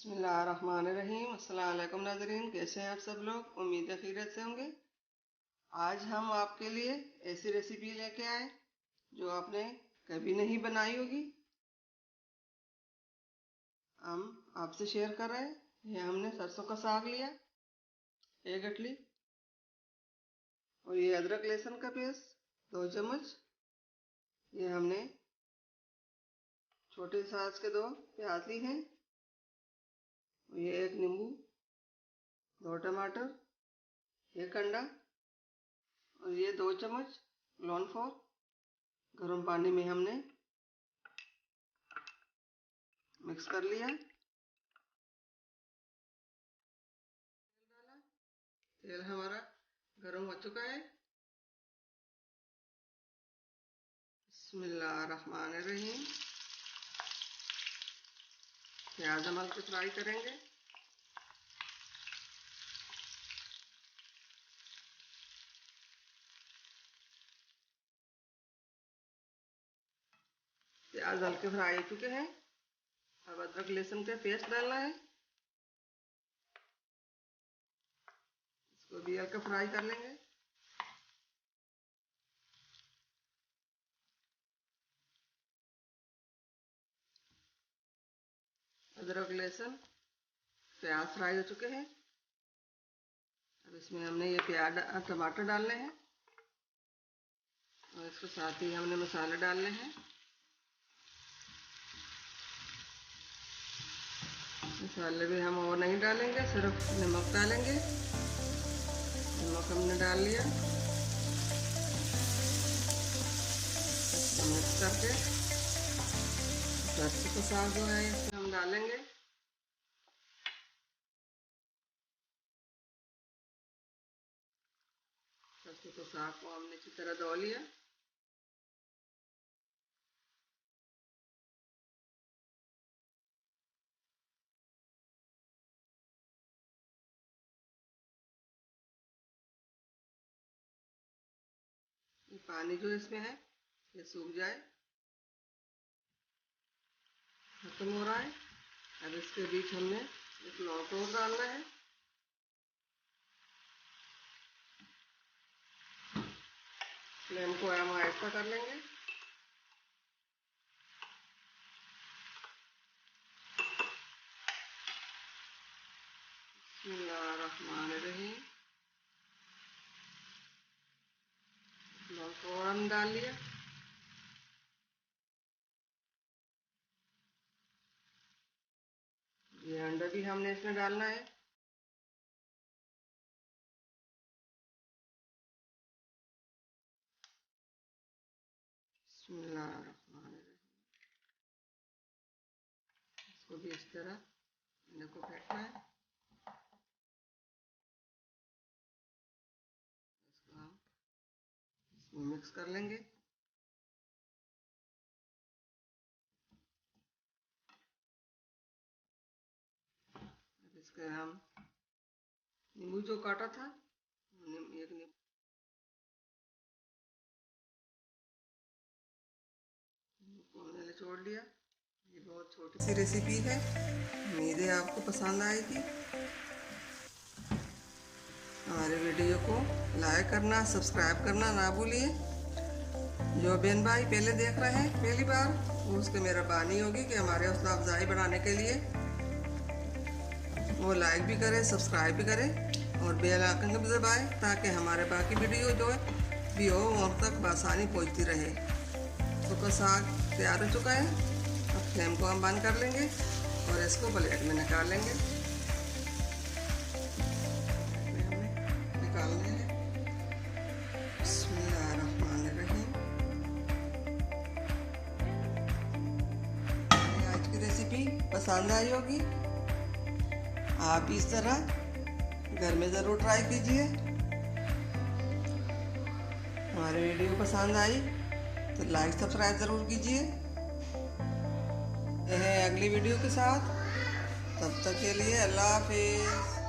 बिस्मिल्लाहिर्रहमानिर्रहीम। अस्सलाम वालेकुम नाज़रीन, कैसे हैं आप सब लोग। उम्मीद है खैरियत से होंगे। आज हम आपके लिए ऐसी रेसिपी लेके आए जो आपने कभी नहीं बनाई होगी। हम आपसे शेयर कर रहे हैं। ये हमने सरसों का साग लिया, 1 गठली, और ये अदरक लहसुन का पेस्ट 2 चम्मच। ये हमने छोटे साइज के 2 प्याज ली हैं। ये 1 नींबू, 2 टमाटर, 1 अंडा, और ये 2 चम्मच लॉन्गफॉर गर्म पानी में हमने मिक्स कर लिया। तेल हमारा गर्म हो चुका है। बिस्मिल्लाहिर्रहमानिर्रहीम। प्याज हम हल्के फ्राई करेंगे। प्याज हल्के फ्राई हो चुके हैं। अब अदरक लहसुन का पेस्ट डालना है, इसको भी हल्का फ्राई कर लेंगे। अदरक लहसुन प्याज फ्राई हो चुके हैं। अब इसमें हमने ये टमाटर डालने हैं, और इसके साथ ही हमने मसाले डालने हैं। मसाले भी हम और नहीं डालेंगे, सिर्फ नमक डालेंगे। नमक हमने डाल लिया। मिक्स करके सरसों का साग जो है इसमें हम डालेंगे। सरसों के साग को हमने अच्छी तरह धो लिया। ये पानी जो इसमें है ये सूख जाए, खत्म हो रहा है। अब इसके बीच हमने एक लौंग डालना है। फ्लेम को हम आहिस्ता कर लेंगे। बिस्मिल्लाहिर्रहमानिर्रहीम। लौंग हमने डाल लिया। ये अंडा भी हमने इसमें डालना है। बिस्मिल्लाहिर्रहमानिर्रहीम। इसको भी इस तरह अंडे को फेंटना है। इसको हम इसमें मिक्स कर लेंगे। अब इसके हम नींबू जो काटा था, एक नींबू को हमने निचोड़ लिया। ये बहुत छोटी सी रेसिपी है, उम्मीद है आपको पसंद आएगी। हमारे वीडियो को लाइक करना, सब्सक्राइब करना ना भूलिए। जो बहन भाई पहले देख रहे हैं पहली बार, वो उसकी मेहरबानी होगी कि हमारे हौसला अफजाई बढ़ाने के लिए वो लाइक भी करें, सब्सक्राइब भी करें, और बेल आइकन भी दबाएं ताकि हमारे बाकी वीडियो जो है भी हो वहाँ तक आसानी पहुँचती रहे। तो साग तैयार हो चुका है। अब फ्लेम को हम बंद कर लेंगे और इसको प्लेट में निकाल लेंगे। निकालने हैं। बिस्मिल्लाहिर्रहमानिर्रहीम। आज की रेसिपी पसंद आई होगी। आप इस तरह घर में ज़रूर ट्राई कीजिए। हमारी वीडियो पसंद आई तो लाइक सब्सक्राइब ज़रूर कीजिए। यह है अगली वीडियो के साथ। तब तक के लिए अल्लाह हाफिज़।